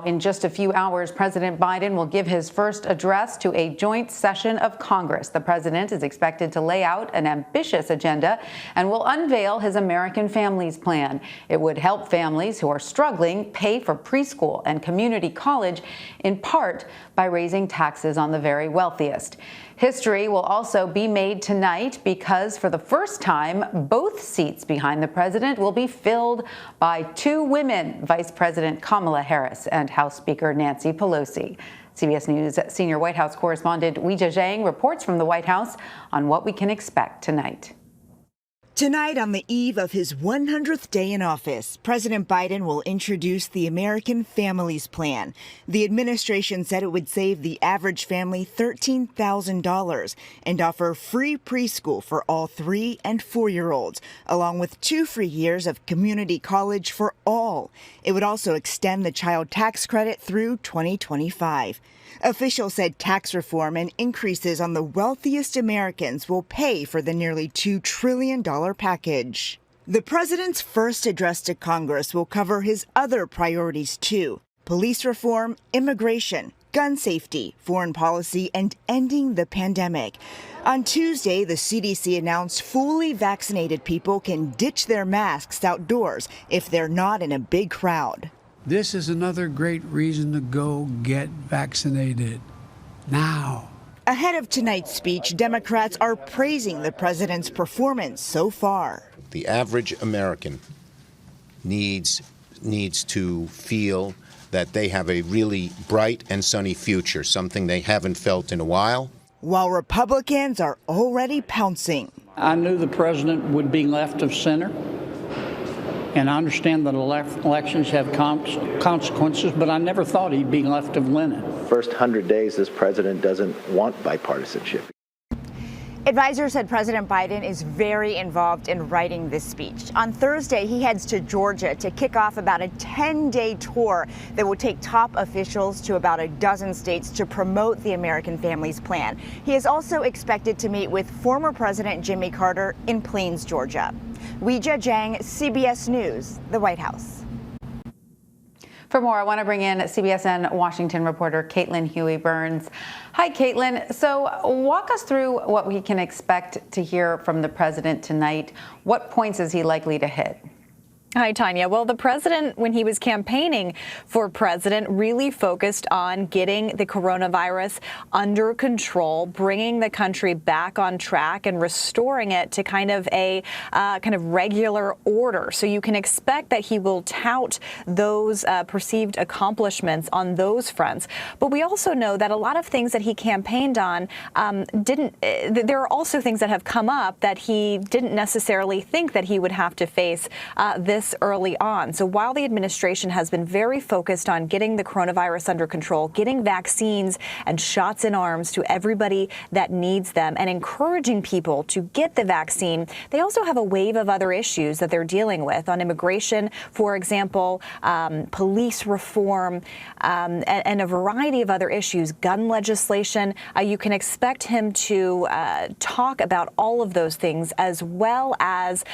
In just a few hours, President Biden will give his first address to a joint session of Congress. The president is expected to lay out an ambitious agenda and will unveil his American Families Plan. It would help families who are struggling pay for preschool and community college, in part by raising taxes on the very wealthiest. History will also be made tonight because for the first time, both seats behind the president will be filled by two women, Vice President Kamala Harris and House Speaker Nancy Pelosi. CBS News senior White House correspondent Weijia Jiang reports from the White House on what we can expect tonight. Tonight, on the eve of his 100th day in office, President Biden will introduce the American Families Plan. The administration said it would save the average family $13,000 and offer free preschool for all 3- and 4-year-olds, along with 2 free years of community college for all. It would also extend the child tax credit through 2025. Officials said tax reform and increases on the wealthiest Americans will pay for the nearly $2 trillion package. The president's first address to Congress will cover his other priorities, too: police reform, immigration, gun safety, foreign policy, and ending the pandemic. On Tuesday, the CDC announced fully vaccinated people can ditch their masks outdoors if they're not in a big crowd. This is another great reason to go get vaccinated now. Ahead of tonight's speech, Democrats are praising the president's performance so far. The average American needs to feel that they have a really bright and sunny future, something they haven't felt in a while. While Republicans are already pouncing. I knew the president would be left of center. And I understand that elections have consequences, but I never thought he'd be left of linen. First 100 days, this president doesn't want bipartisanship. Advisors said President Biden is very involved in writing this speech. On Thursday, he heads to Georgia to kick off about a 10-day tour that will take top officials to about a dozen states to promote the American Families Plan. He is also expected to meet with former President Jimmy Carter in Plains, Georgia. Weijia Jiang, CBS News, the White House. For more, I want to bring in CBSN Washington reporter Caitlin Huey-Burns. Hi, Caitlin. So walk us through what we can expect to hear from the president tonight. What points is he likely to hit? Hi, Tanya. Well, the president, when he was campaigning for president, really focused on getting the coronavirus under control, bringing the country back on track and restoring it to kind of a regular order. So you can expect that he will tout those perceived accomplishments on those fronts. But we also know that a lot of things that he campaigned on there are also things that have come up that he didn't necessarily think that he would have to face this early on. So while the administration has been very focused on getting the coronavirus under control, getting vaccines and shots in arms to everybody that needs them, and encouraging people to get the vaccine, they also have a wave of other issues that they're dealing with on immigration, for example, police reform, and a variety of other issues, gun legislation. You can expect him to talk about all of those things, as well as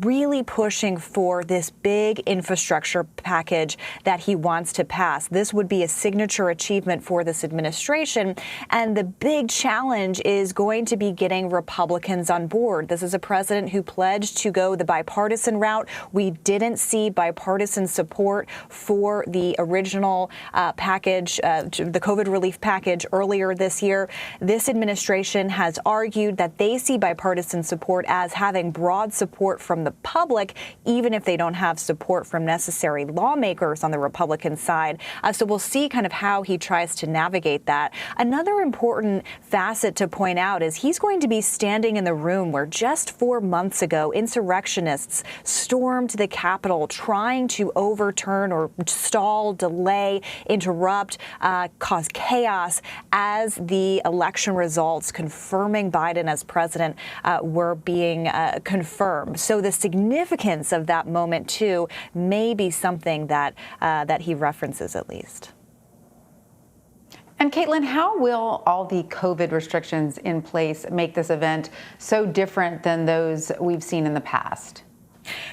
really pushing for this big infrastructure package that he wants to pass. This would be a signature achievement for this administration. And the big challenge is going to be getting Republicans on board. This is a president who pledged to go the bipartisan route. We didn't see bipartisan support for the original package, the COVID relief package earlier this year. This administration has argued that they see bipartisan support as having broad support from the public, even if they don't have support from necessary lawmakers on the Republican side. So we'll see kind of how he tries to navigate that. Another important facet to point out is he's going to be standing in the room where just 4 months ago, insurrectionists stormed the Capitol trying to overturn or stall, delay, interrupt, cause chaos as the election results confirming Biden as president were being confirmed. So the significance of that moment, too, may be something that he references at least. And Caitlin, how will all the COVID restrictions in place make this event so different than those we've seen in the past?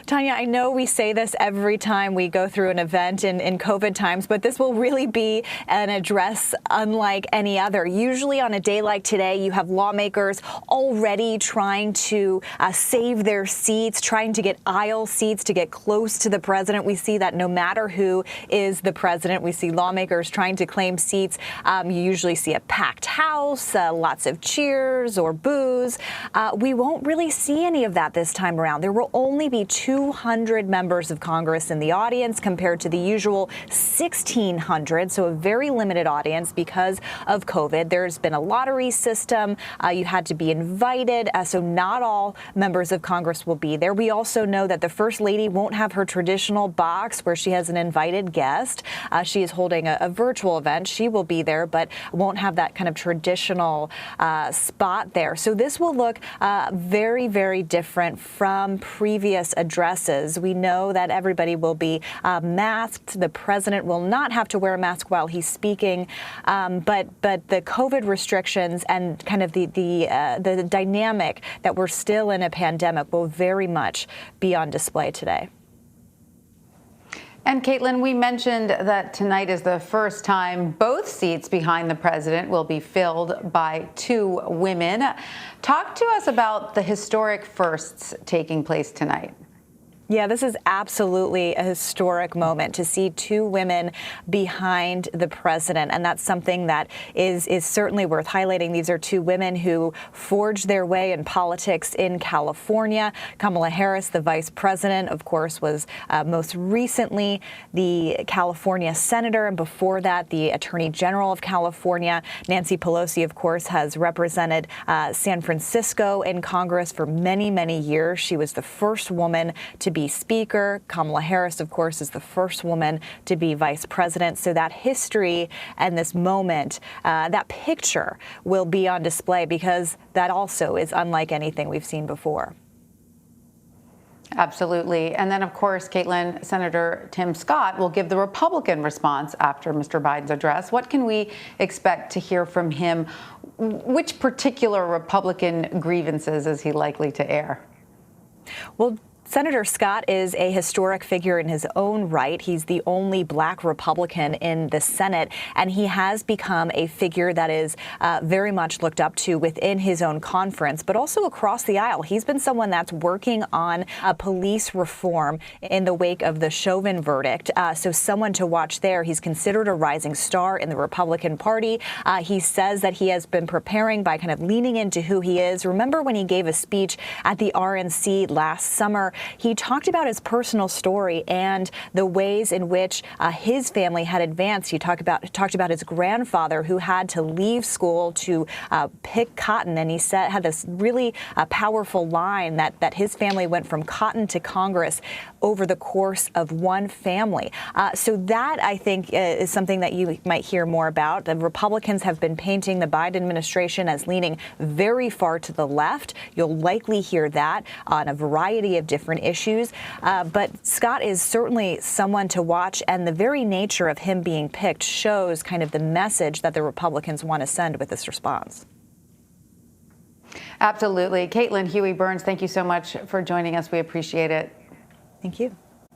Tanya, I know we say this every time we go through an event in COVID times, but this will really be an address unlike any other. Usually on a day like today, you have lawmakers already trying to save their seats, trying to get aisle seats to get close to the president. We see that no matter who is the president, we see lawmakers trying to claim seats. You usually see a packed house, lots of cheers or boos. We won't really see any of that this time around. There will only be 200 members of Congress in the audience compared to the usual 1,600, so a very limited audience because of COVID. There's been a lottery system. You had to be invited, so not all members of Congress will be there. We also know that the First Lady won't have her traditional box where she has an invited guest. She is holding a virtual event. She will be there, but won't have that kind of traditional spot there. So this will look very, very different from previous addresses. We know that everybody will be masked. The president will not have to wear a mask while he's speaking, but the COVID restrictions and kind of the dynamic that we're still in a pandemic will very much be on display today. And Caitlin, we mentioned that tonight is the first time both seats behind the president will be filled by two women. Talk to us about the historic firsts taking place tonight. Yeah, this is absolutely a historic moment to see two women behind the president, and that's something that is certainly worth highlighting. These are two women who forged their way in politics in California. Kamala Harris, the vice president, of course, was most recently the California senator, and before that, the attorney general of California. Nancy Pelosi, of course, has represented San Francisco in Congress for many, many years. She was the first woman to be Speaker. Kamala Harris, of course, is the first woman to be Vice President. So that history and this moment, that picture will be on display because that also is unlike anything we've seen before. Absolutely. And then, of course, Caitlin, Senator Tim Scott will give the Republican response after Mr. Biden's address. What can we expect to hear from him? Which particular Republican grievances is he likely to air? Well, Senator Scott is a historic figure in his own right. He's the only black Republican in the Senate, and he has become a figure that is very much looked up to within his own conference, but also across the aisle. He's been someone that's working on police reform in the wake of the Chauvin verdict, so someone to watch there. He's considered a rising star in the Republican Party. He says that he has been preparing by kind of leaning into who he is. Remember when he gave a speech at the RNC last summer? He talked about his personal story and the ways in which his family had advanced. He talked about his grandfather who had to leave school to pick cotton, and he had this really powerful line that his family went from cotton to Congress over the course of one family. So that, I think, is something that you might hear more about. The Republicans have been painting the Biden administration as leaning very far to the left. You'll likely hear that on a variety of different issues. But Scott is certainly someone to watch, and the very nature of him being picked shows kind of the message that the Republicans want to send with this response. Absolutely. Caitlin Huey-Burns, thank you so much for joining us. We appreciate it. Thank you.